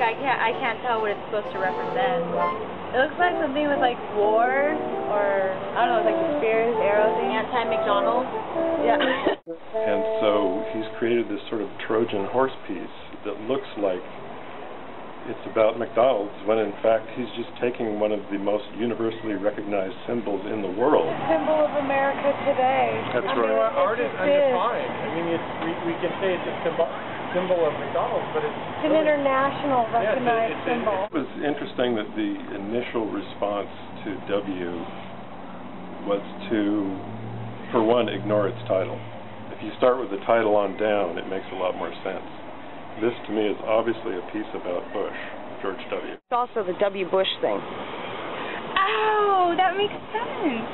I can't tell what it's supposed to represent. It looks like something with like war, or I don't know, like the spears, arrows, anti-McDonald's. Yeah. And so he's created this sort of Trojan horse piece that looks like it's about McDonald's, when in fact he's just taking one of the most universally recognized symbols in the world. Symbol of America today. That's right. Art is undefined. I mean, we can say it's a symbol of McDonald's, but it's an international recognized symbol. It was interesting that the initial response to W was to, for one, ignore its title. If you start with the title on down, it makes a lot more sense. This, to me, is obviously a piece about Bush, George W. It's also the W. Bush thing. Oh, that makes sense.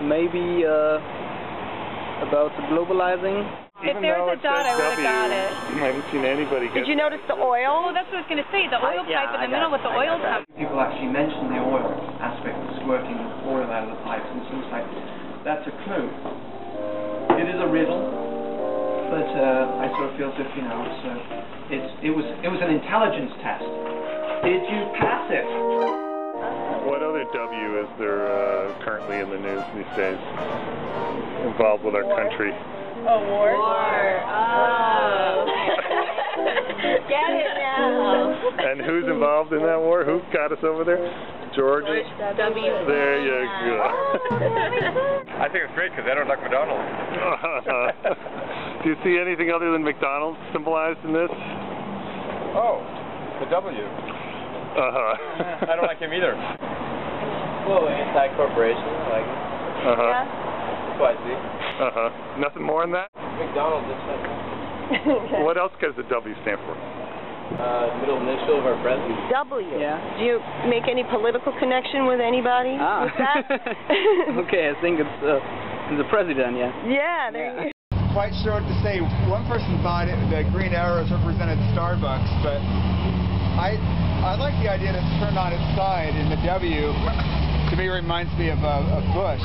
Maybe about globalizing. If there was a dot, I would have got it. I haven't seen anybody get. Did you notice the oil? Oh, that's what I was going to say. The oil pipe in the middle with the oil pipe. People actually mention the oil aspect of squirting oil out of the pipes, and it seems like that's a clue. It is a riddle, but I sort of feel as if, you know, it was an intelligence test. Did you pass it? What other W is there currently in the news these days involved with our country? Oh, war. Oh. Get it now. And who's involved in that war? Who got us over there? George W. There you go. I think it's great because I don't like McDonald's. Do you see anything other than McDonald's symbolized in this? Oh, the W. I don't like him either. Well, anti-corporation, like it. Yeah. That's what I see. Nothing more than that? McDonald's, it's like What else does the W stand for? middle initial of our president. W. Yeah. Do you make any political connection with anybody with that? Okay, I think it's the president, yeah. Yeah, there you go. Quite sure what to say. One person thought the green arrows represented Starbucks, but I like the idea that it's turned on its side in the W. To me, it reminds me of Bush,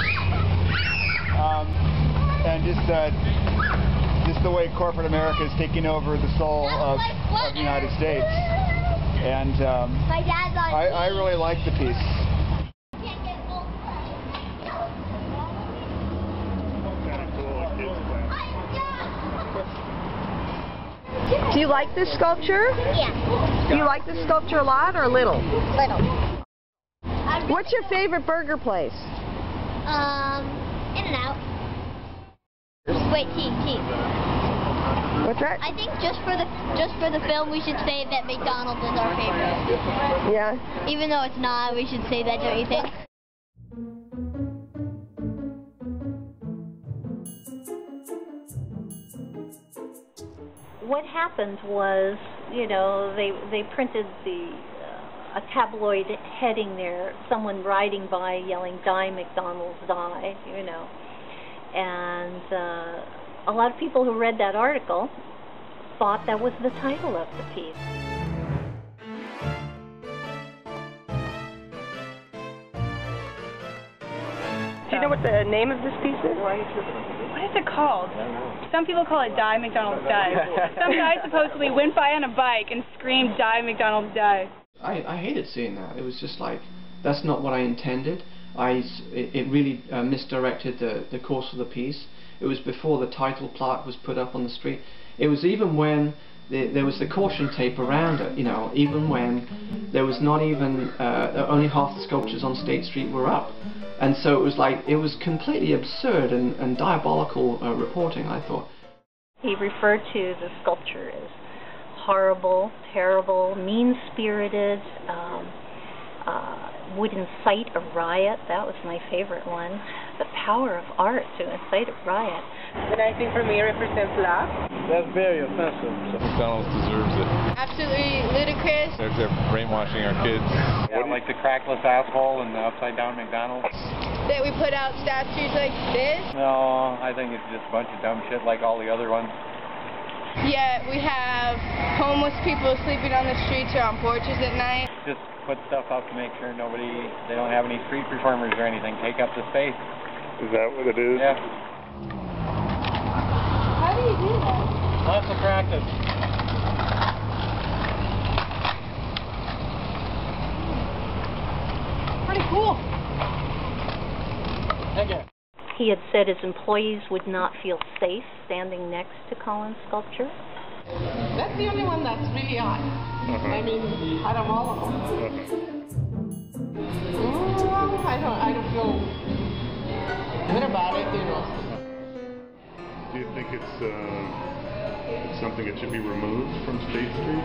and just the way corporate America is taking over the soul of the United States. And I really like the piece. Do you like this sculpture? Yeah. Do you like this sculpture a lot or little? Little. What's your favorite burger place? In-N-Out. Wait, cheese. What's that? I think just for the film, we should say that McDonald's is our favorite. Yeah. Even though it's not, we should say that, don't you think? What happened was, you know, they printed a tabloid heading there, someone riding by yelling, "Die McDonald's, die," you know. And a lot of people who read that article thought that was the title of the piece. Do you know what the name of this piece is? What is it called? Some people call it Die McDonald's Die. Some guy supposedly went by on a bike and screamed, "Die McDonald's Die." I hated seeing that. It was just like, that's not what I intended. It really misdirected the course of the piece. It was before the title plaque was put up on the street. It was even when there was the caution tape around it, you know, even when there was not even, only half the sculptures on State Street were up. And so it was like, it was completely absurd and diabolical reporting, I thought. He referred to the sculpture as horrible, terrible, mean-spirited, would incite a riot. That was my favorite one. The power of art to incite a riot. The nice thing for me represents love. That's very offensive. McDonald's deserves it. Absolutely ludicrous. They're brainwashing our kids. Yeah, like the crackless asshole and the upside-down McDonald's. That we put out statues like this. No, I think it's just a bunch of dumb shit like all the other ones. Yeah, we have homeless people sleeping on the streets or on porches at night. Just put stuff up to make sure they don't have any street performers or anything. Take up the space. Is that what it is? Yeah. How do you do that? Lots of practice. Cool. Thank you. He had said his employees would not feel safe standing next to Colin's sculpture. That's the only one that's really odd. I mean, out of all of them. I don't feel good about it, you know. Do you think it's something that should be removed from State Street?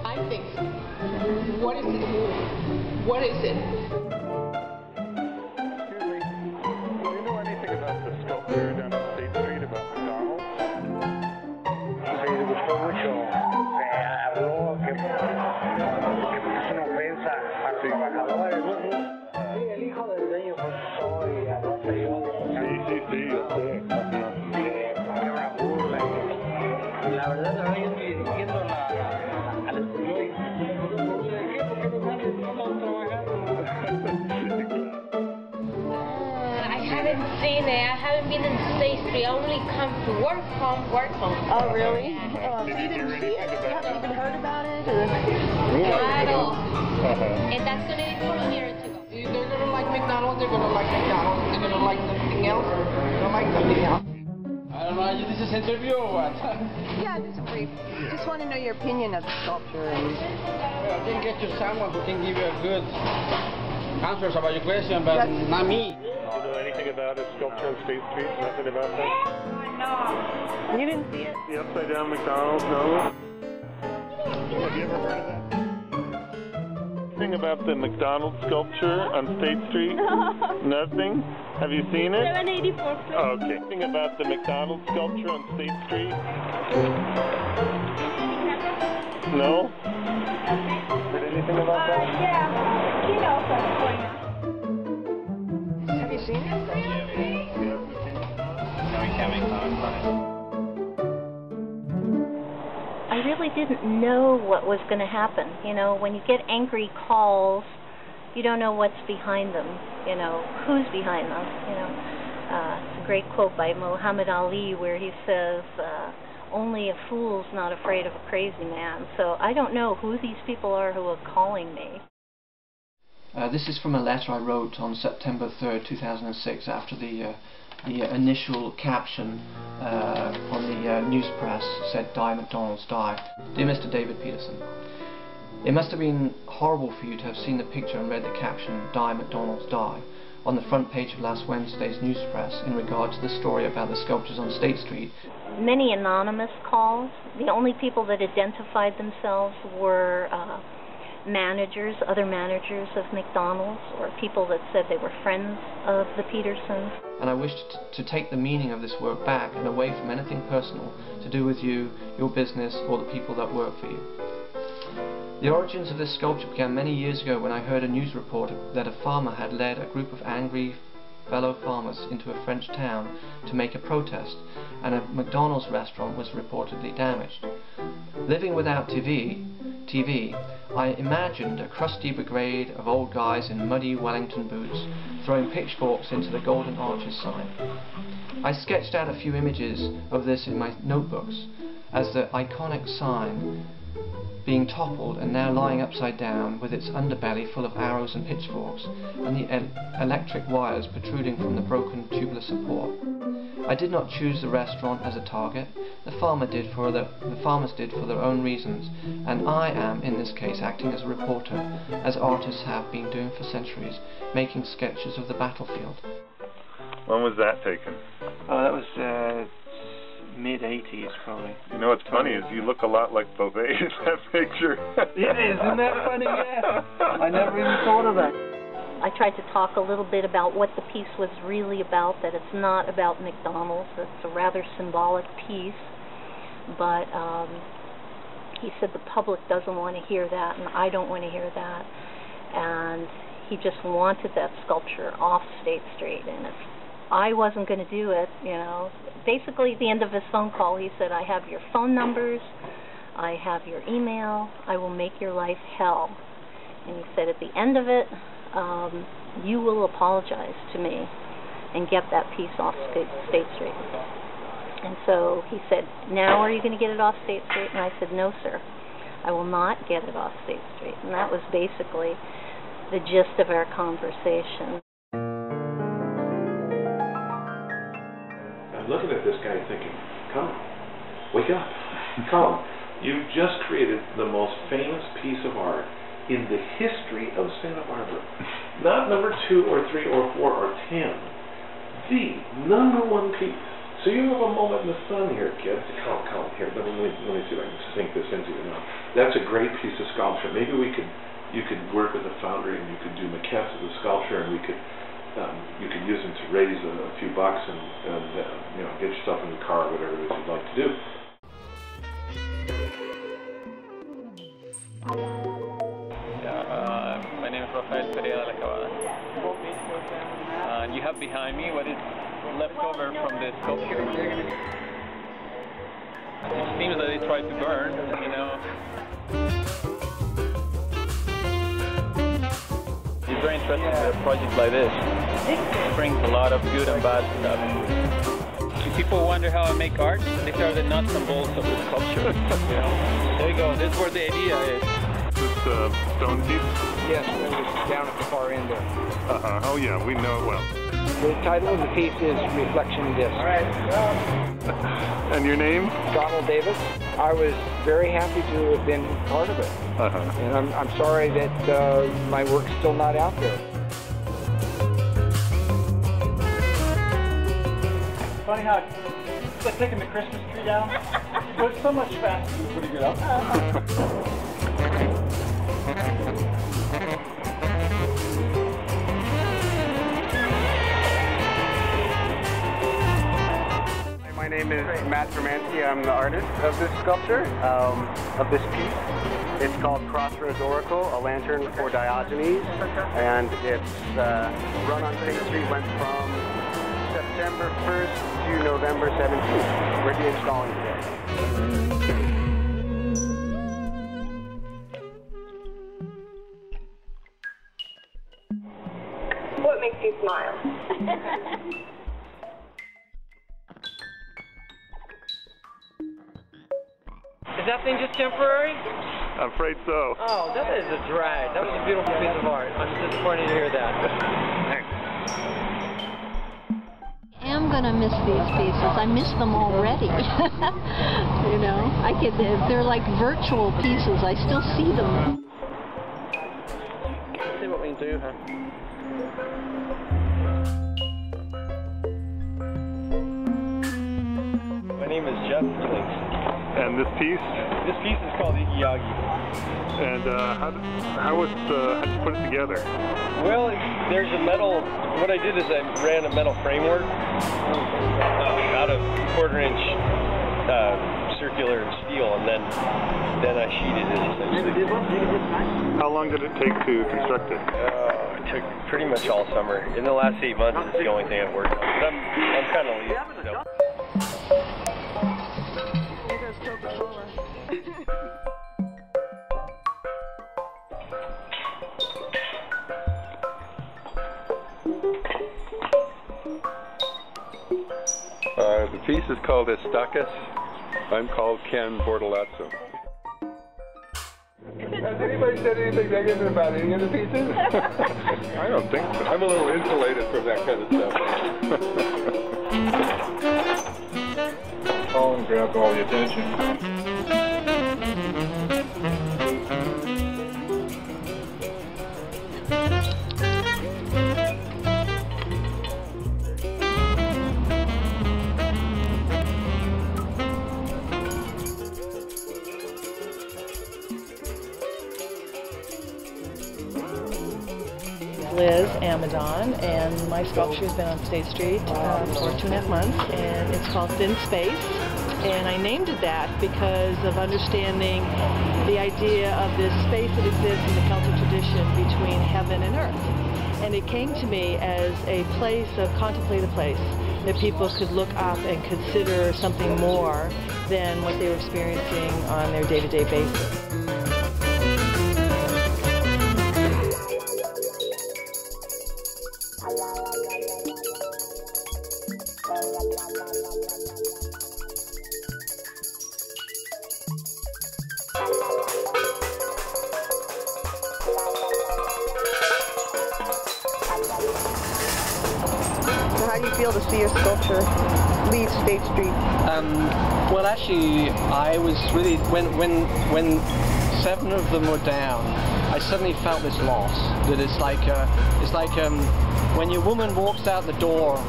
I think so. What is it? What is it? Excuse me. Do you know anything about the sculpture down on State Street about McDonald's? Sí, me gustó mucho. Habló que es una ofensa para los trabajadores. Sí, el hijo del dueño contestó y habló periódico. Sí, yo sé. Era una burla. La verdad, yo estoy dirigiendo al estudio y ¿por qué no salen? No estamos trabajando. I haven't seen it. I haven't been in State Street. I only come to work home. Oh, really? So you didn't see it? You haven't even heard about it? Or? At all. And that's going to be from here to go. They're going to like McDonald's, they're going to like McDonald's. They're going to like something else, they're going to like something else. I don't know, is this an interview or what? Yeah, just a brief. Just want to know your opinion of the sculpture. And Well, I can get you someone who can give you a good answers about your question, but not me. Do you know anything about a sculpture on State Street? Nothing about that? no. You didn't see it? The upside down McDonald's, no? Have you ever heard of that? Anything about the McDonald's sculpture on State Street? Nothing? Have you seen it? 784. Oh, okay. Anything about the McDonald's sculpture on State Street? No? Heard anything about that? Yeah. He knows what's going on. Have you seen it? No, we can't make comments on it. I really didn't know what was going to happen. You know, when you get angry calls, you don't know what's behind them. You know, who's behind them. You know, it's a great quote by Muhammad Ali where he says, "Only a fool's not afraid of a crazy man." So I don't know who these people are who are calling me. This is from a letter I wrote on September 3rd, 2006, after the initial caption on the news press said, "Die McDonald's, die." Dear Mr. David Peterson, it must have been horrible for you to have seen the picture and read the caption, "Die McDonald's, die," on the front page of last Wednesday's news press in regard to the story about the sculptures on State Street. Many anonymous calls. The only people that identified themselves were managers, other managers of McDonald's, or people that said they were friends of the Petersons. And I wished to take the meaning of this work back and away from anything personal to do with you, your business, or the people that work for you. The origins of this sculpture began many years ago when I heard a news report that a farmer had led a group of angry fellow farmers into a French town to make a protest, and a McDonald's restaurant was reportedly damaged. Living without TV, I imagined a crusty brigade of old guys in muddy Wellington boots throwing pitchforks into the Golden Arches sign. I sketched out a few images of this in my notebooks as the iconic sign being toppled and now lying upside down with its underbelly full of arrows and pitchforks and the electric wires protruding from the broken tubular support. I did not choose the restaurant as a target. The farmers did for their own reasons, and I am in this case acting as a reporter, as artists have been doing for centuries, making sketches of the battlefield. When was that taken? Oh, that was mid-80s probably. You know what's funny is you look a lot like Beauvais in that picture. Yeah, isn't that funny? Yeah. I never even thought of that. I tried to talk a little bit about what the piece was really about, that it's not about McDonald's. It's a rather symbolic piece, but he said the public doesn't want to hear that, and I don't want to hear that, and he just wanted that sculpture off State Street, and if I wasn't going to do it, you know, basically at the end of his phone call he said, "I have your phone numbers, I have your email, I will make your life hell," and he said at the end of it, "You will apologize to me and get that piece off State Street." And so he said, "Now are you going to get it off State Street?" And I said, "No, sir, I will not get it off State Street." And that was basically the gist of our conversation. I'm looking at this guy thinking, come on, wake up, Colin. You've just created the most famous piece of art in the history of Santa Barbara. Not number 2 or 3 or 4 or 10. The #1 piece. So you have a moment in the sun here, kids. Colin, here, let me see if I can sink this into you now. That's a great piece of sculpture. Maybe you could work with a foundry and you could do maquettes of the sculpture, and you could use them to raise a few bucks and you know, get yourself in the car or whatever it is you'd like to do. My name is Rafael Pereira de la Cabada. And you have behind me what is left over from the sculpture. It seems that they tried to burn, you know. It's very interesting that a project like this brings a lot of good and bad stuff. If people wonder how I make art, these are the nuts and bolts of the sculpture. You know? There you go, this is where the idea is. This stone piece? Yes, it was down at the far end there. Oh yeah, we know it well. The title of the piece is Reflection Disc. All right. And your name? Donald Davis. I was very happy to have been part of it. And I'm sorry that my work's still not out there. Funny how it's like taking the Christmas tree down. It goes so much faster than putting it up. My name is Matt Fermanski. I'm the artist of this sculpture, of this piece. It's called Crossroads Oracle, a lantern for Diogenes, and it's run on State Street, went from September 1st to November 17th. We're de-installing today. What makes you smile? Is that thing just temporary? I'm afraid so. Oh, that is a drag. That was a beautiful piece of art. I'm disappointed to hear that. I am going to miss these pieces. I miss them already. You know, they're like virtual pieces. I still see them. Let's see what we can do, huh? My name is Jeff Felix. And this piece? This piece is called Igiyagi. And how'd you put it together? Well, there's a metal. What I did is I ran a metal framework out of 1/4-inch circular steel, and then I sheeted it essentially. How long did it take to construct it? It took pretty much all summer. In the last 8 months, it's the only thing I've worked on. But I'm kind of lazy. So. The piece is called Estacas. I'm called Ken Bortolazzo. Has anybody said anything negative about any of the pieces? I don't think so. I'm a little insulated from that kind of stuff. Colin grabbed all the attention. Liz Amadon, and my sculpture has been on State Street for 2.5 months, and it's called Thin Space. And I named it that because of understanding the idea of this space that exists in the Celtic tradition between heaven and earth. And it came to me as a place, a contemplative place, that people could look up and consider something more than what they were experiencing on their day-to-day basis. So how do you feel to see your sculpture leave State Street? Well, actually, I was really when 7 of them were down, I suddenly felt this loss. That it's like when your woman walks out the door,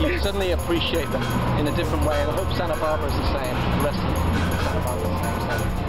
you suddenly appreciate them in a different way. And I hope Santa Barbara is the same. The rest of Santa Barbara is the same.